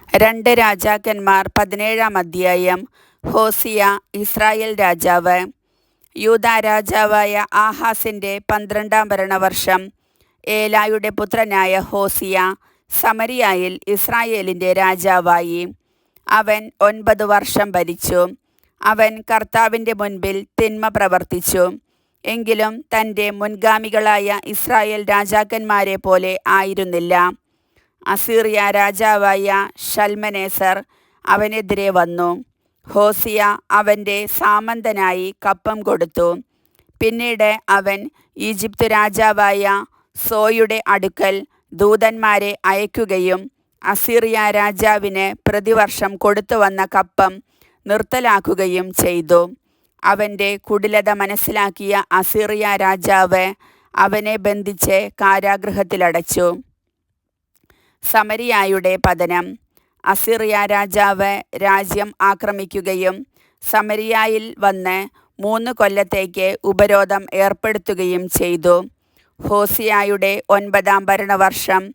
രണ്ട് രാജാക്കന്മാർ 17-ാം അധ്യായം. ഹോസിയ ഇസ്രായേൽ രാജാവ്. യൂദാ രാജാവായ ആഹാസിൻ്റെ 12-ാം ഭരണവർഷം ഏലായുടെ പുത്രനായ ഹോസിയ സമരിയായിൽ ഇസ്രായേലിൻ്റെ രാജാവായി. അവൻ 9 വർഷം ഭരിച്ചു. അവൻ കർത്താവിൻ്റെ മുൻപിൽ തിന്മ പ്രവർത്തിച്ചു. എങ്കിലും തൻ്റെ മുൻഗാമികളായ ഇസ്രായേൽ രാജാക്കന്മാരെ പോലെ ആയിരുന്നില്ല. അസീറിയ രാജാവായ ശൽമനേസർ അവനെതിരെ വന്നു. ഹോസിയ അവൻ്റെ സാമന്തനായി കപ്പം കൊടുത്തു. പിന്നീട് അവൻ ഈജിപ്ത് രാജാവായ സോയുടെ അടുക്കൽ ദൂതന്മാരെ അയക്കുകയും അസീറിയ രാജാവിന് പ്രതിവർഷം കൊടുത്തുവന്ന കപ്പം നിർത്തലാക്കുകയും ചെയ്തു. അവൻ്റെ കുടിലത മനസ്സിലാക്കിയ അസീറിയ രാജാവ് അവനെ ബന്ധിച്ച് കാരാഗൃഹത്തിലടച്ചു. സമരിയായുടെ പതനം. അസീറിയ രാജാവ് രാജ്യം ആക്രമിക്കുകയും സമരിയായിൽ വന്ന് 3 കൊല്ലത്തേക്ക് ഉപരോധം ഏർപ്പെടുത്തുകയും ചെയ്തു. ഹോസിയായുടെ 9-ാം ഭരണവർഷം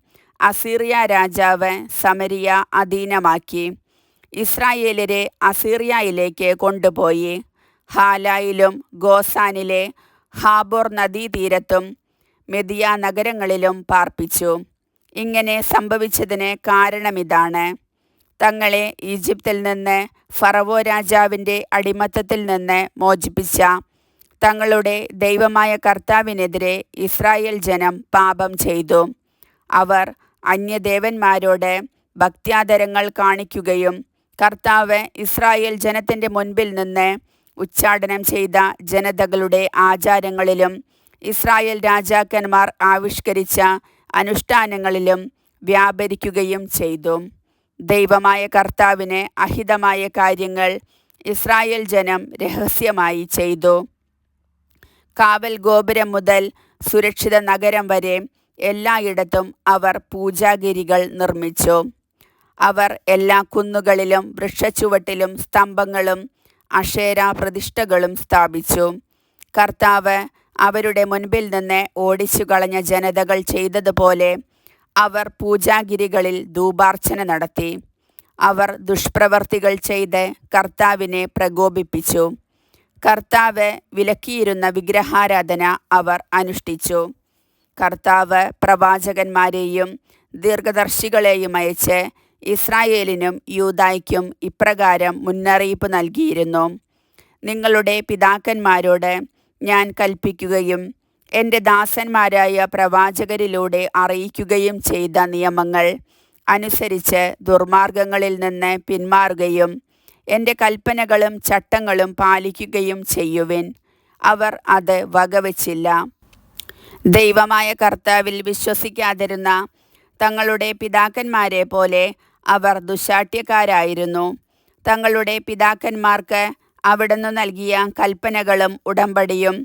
അസീറിയ രാജാവ് സമരിയ അധീനമാക്കി. ഇസ്രായേലരെ അസീറിയയിലേക്ക് കൊണ്ടുപോയി ഹാലായിലും ഗോസാനിലെ ഹാബോർ നദീതീരത്തും മെദിയ നഗരങ്ങളിലും പാർപ്പിച്ചു. ഇങ്ങനെ സംഭവിച്ചതിന് കാരണമിതാണ്: തങ്ങളെ ഈജിപ്തിൽ നിന്ന് ഫറവോ രാജാവിൻ്റെ അടിമത്തത്തിൽ നിന്ന് മോചിപ്പിച്ച തങ്ങളുടെ ദൈവമായ കർത്താവിനെതിരെ ഇസ്രായേൽ ജനം പാപം ചെയ്തു. അവർ അന്യദേവന്മാരോട് ഭക്ത്യാദരങ്ങൾ കാണിക്കുകയും കർത്താവ് ഇസ്രായേൽ ജനത്തിൻ്റെ മുൻപിൽ നിന്ന് ഉച്ചാടനം ചെയ്ത ജനതകളുടെ ആചാരങ്ങളിലും ഇസ്രായേൽ രാജാക്കന്മാർ ആവിഷ്കരിച്ച അനുഷ്ഠാനങ്ങളിലും വ്യാപരിക്കുകയും ചെയ്തു. ദൈവമായ കർത്താവിന് അഹിതമായ കാര്യങ്ങൾ ഇസ്രായേൽ ജനം രഹസ്യമായി ചെയ്തു. കാവൽ ഗോപുരം മുതൽ സുരക്ഷിത നഗരം വരെ എല്ലായിടത്തും അവർ പൂജാഗിരികൾ നിർമ്മിച്ചു. അവർ എല്ലാ കുന്നുകളിലും വൃക്ഷച്ചുവട്ടിലും സ്തംഭങ്ങളും അശേര പ്രതിഷ്ഠകളും സ്ഥാപിച്ചു. കർത്താവ് അവരുടെ മുൻപിൽ നിന്ന് ഓടിച്ചു കളഞ്ഞ ജനതകൾ ചെയ്തതുപോലെ അവർ പൂജാഗിരികളിൽ ധൂപാർച്ചന നടത്തി. അവർ ദുഷ്പ്രവർത്തികൾ ചെയ്ത് കർത്താവിനെ പ്രകോപിപ്പിച്ചു. കർത്താവ് വിലക്കിയിരുന്ന വിഗ്രഹാരാധന അവർ അനുഷ്ഠിച്ചു. കർത്താവ് പ്രവാചകന്മാരെയും ദീർഘദർശികളെയും അയച്ച് ഇസ്രായേലിനും യൂദായ്ക്കും ഇപ്രകാരം മുന്നറിയിപ്പ് നൽകിയിരുന്നു: നിങ്ങളുടെ പിതാക്കന്മാരോട് ഞാൻ കൽപ്പിക്കുകയും എൻ്റെ ദാസന്മാരായ പ്രവാചകരിലൂടെ അറിയിക്കുകയും ചെയ്ത നിയമങ്ങൾ അനുസരിച്ച് ദുർമാർഗങ്ങളിൽ നിന്ന് പിന്മാറുകയും എൻ്റെ കൽപ്പനകളും ചട്ടങ്ങളും പാലിക്കുകയും ചെയ്യുവിൻ. അവർ അത് വകവച്ചില്ല. ദൈവമായ കർത്താവിൽ വിശ്വസിക്കാതിരുന്ന തങ്ങളുടെ പിതാക്കന്മാരെ പോലെ അവർ ദുശാഠ്യക്കാരായിരുന്നു. തങ്ങളുടെ പിതാക്കന്മാർക്ക് അവിടുന്ന് നൽകിയ കൽപ്പനകളും ഉടമ്പടിയും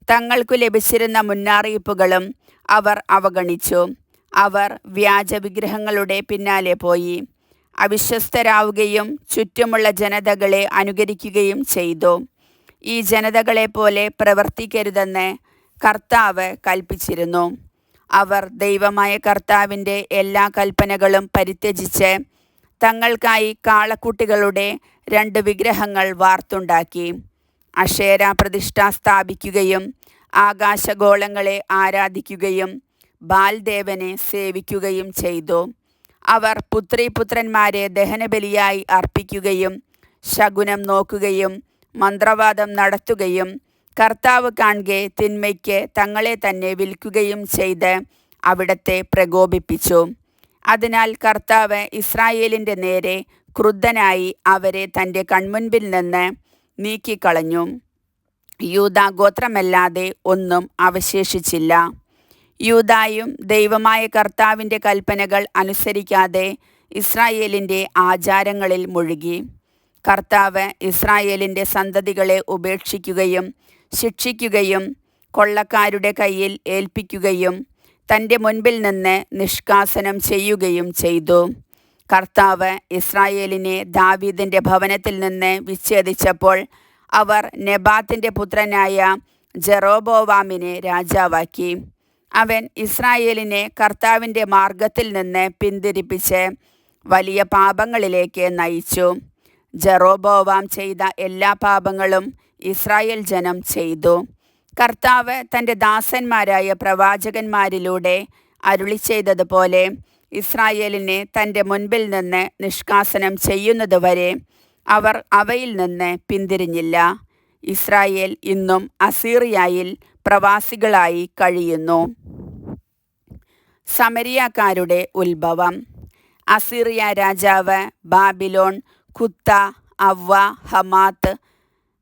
തങ്ങൾക്കു ലഭിച്ചിരുന്ന മുന്നറിയിപ്പുകളും അവർ അവഗണിച്ചു. അവർ വ്യാജവിഗ്രഹങ്ങളുടെ പിന്നാലെ പോയി അവിശ്വസ്തരാവുകയും ചുറ്റുമുള്ള ജനതകളെ അനുകരിക്കുകയും ചെയ്തു. ഈ ജനതകളെപ്പോലെ പ്രവർത്തിക്കരുതെന്ന് കർത്താവ് കൽപ്പിച്ചിരുന്നു. അവർ ദൈവമായ കർത്താവിൻ്റെ എല്ലാ കൽപ്പനകളും പരിത്യജിച്ച് തങ്ങൾക്കായി കാളക്കുട്ടികളുടെ 2 വിഗ്രഹങ്ങൾ വാർത്തുണ്ടാക്കി അശേര പ്രതിഷ്ഠ സ്ഥാപിക്കുകയും ആകാശഗോളങ്ങളെ ആരാധിക്കുകയും ബാൽദേവനെ സേവിക്കുകയും ചെയ്തു. അവർ പുത്രീപുത്രന്മാരെ ദഹനബലിയായി അർപ്പിക്കുകയും ശകുനം നോക്കുകയും മന്ത്രവാദം നടത്തുകയും കർത്താവ് കാൺകെ തിന്മയ്ക്ക് തങ്ങളെ തന്നെ വിൽക്കുകയും ചെയ്ത് അവിടത്തെ പ്രകോപിപ്പിച്ചു. അതിനാൽ കർത്താവ് ഇസ്രായേലിൻ്റെ നേരെ ക്രുദ്ധനായി അവരെ തൻ്റെ കൺമുൻപിൽ നിന്ന് നീക്കിക്കളഞ്ഞു. യൂദാ ഗോത്രമല്ലാതെ ഒന്നും അവശേഷിച്ചില്ല. യൂദായും ദൈവമായ കർത്താവിൻ്റെ കൽപ്പനകൾ അനുസരിക്കാതെ ഇസ്രായേലിൻ്റെ ആചാരങ്ങളിൽ മുഴുകി. കർത്താവ് ഇസ്രായേലിൻ്റെ സന്തതികളെ ഉപേക്ഷിക്കുകയും ശിക്ഷിക്കുകയും കൊള്ളക്കാരുടെ കയ്യിൽ ഏൽപ്പിക്കുകയും തൻ്റെ മുൻപിൽ നിന്ന് നിഷ്കാസനം ചെയ്യുകയും ചെയ്തു. കർത്താവ് ഇസ്രായേലിനെ ദാവീദിൻ്റെ ഭവനത്തിൽ നിന്ന് വിച്ഛേദിച്ചപ്പോൾ അവർ നെബാത്തിൻ്റെ പുത്രനായ ജെറോബോവാമിനെ രാജാവാക്കി. അവൻ ഇസ്രായേലിനെ കർത്താവിൻ്റെ മാർഗത്തിൽ നിന്ന് പിന്തിരിപ്പിച്ച് വലിയ പാപങ്ങളിലേക്ക് നയിച്ചു. ജെറോബോവാം ചെയ്ത എല്ലാ പാപങ്ങളും ഇസ്രായേൽ ജനം ചെയ്തു. കർത്താവ് തൻ്റെ ദാസന്മാരായ പ്രവാചകന്മാരിലൂടെ അരുളി ചെയ്തതുപോലെ ഇസ്രായേലിനെ തൻ്റെ മുൻപിൽ നിന്ന് നിഷ്കാസനം ചെയ്യുന്നതുവരെ അവർ അവയിൽ നിന്ന് പിന്തിരിഞ്ഞില്ല. ഇസ്രായേൽ ഇന്നും അസീറിയയിൽ പ്രവാസികളായി കഴിയുന്നു. സമരിയക്കാരുടെ ഉത്ഭവം. അസീറിയ രാജാവ് ബാബിലോൺ, കുത്ത, അവ്വ, ഹമാത്ത്,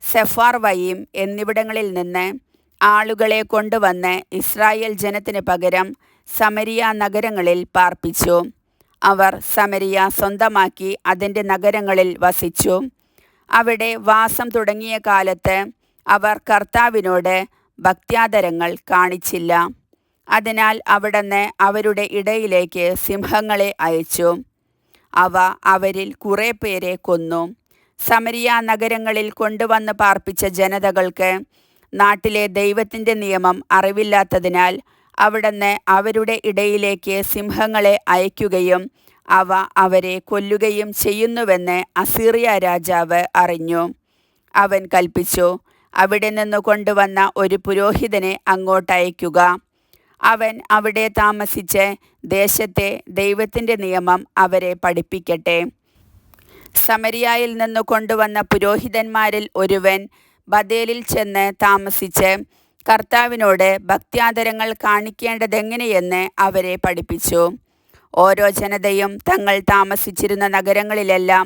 സെഫാർവയീം എന്നിവിടങ്ങളിൽ നിന്ന് ആളുകളെ കൊണ്ടുവന്ന് ഇസ്രായേൽ ജനത്തിന് പകരം സമരിയ നഗരങ്ങളിൽ പാർപ്പിച്ചു. അവർ സമരിയ സ്വന്തമാക്കി അതിൻ്റെ നഗരങ്ങളിൽ വസിച്ചു. അവിടെ വാസം തുടങ്ങിയ കാലത്ത് അവർ കർത്താവിനോട് ഭക്ത്യാദരങ്ങൾ കാണിച്ചില്ല. അതിനാൽ അവിടുന്ന് അവരുടെ ഇടയിലേക്ക് സിംഹങ്ങളെ അയച്ചു. അവ അവരിൽ കുറേ പേരെ കൊന്നു. സമരിയ നഗരങ്ങളിൽ കൊണ്ടുവന്ന് പാർപ്പിച്ച ജനതകൾക്ക് നാട്ടിലെ ദൈവത്തിൻ്റെ നിയമം അറിവില്ലാത്തതിനാൽ അവിടുന്ന് അവരുടെ ഇടയിലേക്ക് സിംഹങ്ങളെ അയക്കുകയും അവ അവരെ കൊല്ലുകയും ചെയ്യുന്നുവെന്ന് അസീറിയ രാജാവ് അറിഞ്ഞു. അവൻ കൽപ്പിച്ചു, അവിടെ നിന്ന് കൊണ്ടുവന്ന ഒരു പുരോഹിതനെ അങ്ങോട്ടയക്കുക. അവൻ അവിടെ താമസിച്ച് ദേശത്തെ ദൈവത്തിൻ്റെ നിയമം അവരെ പഠിപ്പിക്കട്ടെ. സമരിയയിൽ നിന്ന് കൊണ്ടുവന്ന പുരോഹിതന്മാരിൽ ഒരുവൻ ബഥേലിൽ ചെന്ന് താമസിച്ച് കർത്താവിനോട് ഭക്ത്യാദരങ്ങൾ കാണിക്കേണ്ടതെങ്ങനെയെന്ന് അവരെ പഠിപ്പിച്ചു. ഓരോ ജനതയും തങ്ങൾ താമസിച്ചിരുന്ന നഗരങ്ങളിലെല്ലാം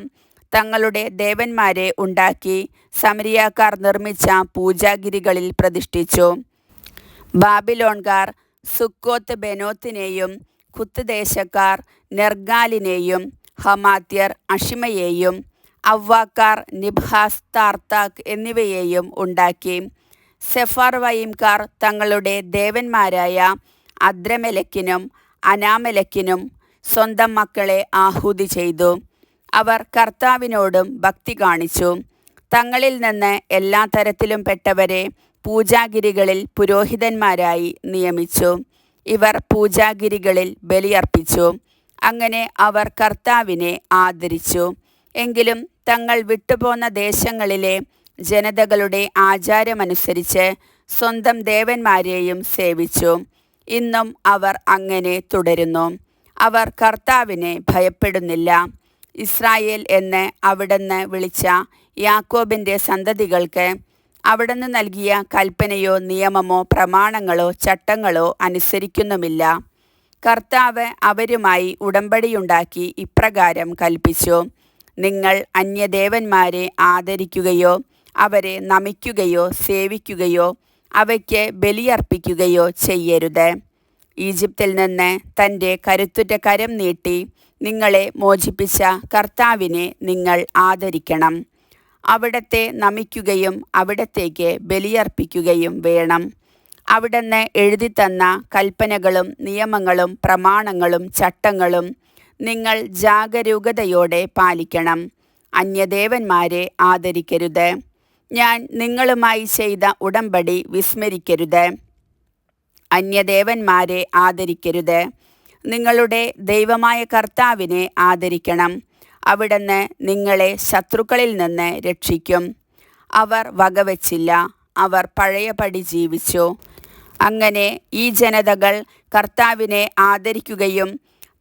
തങ്ങളുടെ ദേവന്മാരെ ഉണ്ടാക്കി സമരിയക്കാർ നിർമ്മിച്ച പൂജാഗിരികളിൽ പ്രതിഷ്ഠിച്ചു. ബാബിലോൺകാർ സുക്കോത്ത് ബെനോത്തിനെയും, കുത്ത് ദേശക്കാർ നെർഗാലിനെയും, ഹമാത്യർ അഷിമയെയും, അവ്വാക്കാർ നിബ്ഹാസ്, താർത്താക്ക് എന്നിവയെയും ഉണ്ടാക്കി. സെഫാർവയീംകാർ തങ്ങളുടെ ദേവന്മാരായ അദ്രമെലെക്കിനും അനാമെലെക്കിനും സ്വന്തം മക്കളെ ആഹൂതി ചെയ്തു. അവർ കർത്താവിനോടും ഭക്തി കാണിച്ചു. തങ്ങളിൽ നിന്ന് എല്ലാ തരത്തിലും പെട്ടവരെ പൂജാഗിരികളിൽ പുരോഹിതന്മാരായി നിയമിച്ചു. ഇവർ പൂജാഗിരികളിൽ ബലിയർപ്പിച്ചു. അങ്ങനെ അവർ കർത്താവിനെ ആദരിച്ചു. എങ്കിലും തങ്ങൾ വിട്ടുപോന്ന ദേശങ്ങളിലെ ജനതകളുടെ ആചാരമനുസരിച്ച് സ്വന്തം ദേവന്മാരെയും സേവിച്ചു. ഇന്നും അവർ അങ്ങനെ തുടരുന്നു. അവർ കർത്താവിനെ ഭയപ്പെടുന്നില്ല. ഇസ്രായേൽ എന്ന് അവിടുന്ന് വിളിച്ച യാക്കോബിൻ്റെ സന്തതികൾക്ക് അവിടുന്ന് നൽകിയ കൽപ്പനയോ നിയമമോ പ്രമാണങ്ങളോ ചട്ടങ്ങളോ അനുസരിക്കുന്നുമില്ല. കർത്താവ് അവരുമായി ഉടമ്പടിയുണ്ടാക്കി ഇപ്രകാരം കൽപ്പിച്ചു: നിങ്ങൾ അന്യദേവന്മാരെ ആദരിക്കുകയോ അവരെ നമിക്കുകയോ സേവിക്കുകയോ അവയ്ക്ക് ബലിയർപ്പിക്കുകയോ ചെയ്യരുത്. ഈജിപ്തിൽ നിന്ന് തൻ്റെ കരുത്തുറ്റ കരം നീട്ടി നിങ്ങളെ മോചിപ്പിച്ച കർത്താവിനെ നിങ്ങൾ ആദരിക്കണം. അവിടത്തെ നമിക്കുകയും അവിടത്തേക്ക് ബലിയർപ്പിക്കുകയും വേണം. അവിടുന്ന് എഴുതിത്തന്ന കൽപ്പനകളും നിയമങ്ങളും പ്രമാണങ്ങളും ചട്ടങ്ങളും നിങ്ങൾ ജാഗരൂകതയോടെ പാലിക്കണം. അന്യദേവന്മാരെ ആദരിക്കരുത്. ഞാൻ നിങ്ങളുമായി ചെയ്ത ഉടമ്പടി വിസ്മരിക്കരുത്. അന്യദേവന്മാരെ ആദരിക്കരുത്. നിങ്ങളുടെ ദൈവമായ കർത്താവിനെ ആദരിക്കണം. അവിടുന്ന് നിങ്ങളെ ശത്രുക്കളിൽ നിന്ന് രക്ഷിക്കും. അവർ വകവച്ചില്ല. അവർ പഴയപടി ജീവിച്ചു. അങ്ങനെ ഈ ജനതകൾ കർത്താവിനെ ആദരിക്കുകയും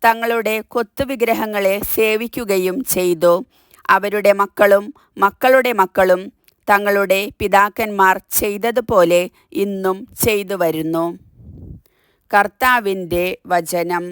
തങ്ങളുടെ കൊത്തുവിഗ്രഹങ്ങളെ സേവിക്കുകയും ചെയ്തു. അവരുടെ മക്കളും മക്കളുടെ മക്കളും തങ്ങളുടെ പിതാക്കന്മാർ ചെയ്തതുപോലെ ഇന്നും ചെയ്തു വരുന്നു. കർത്താവിൻ്റെ വചനം.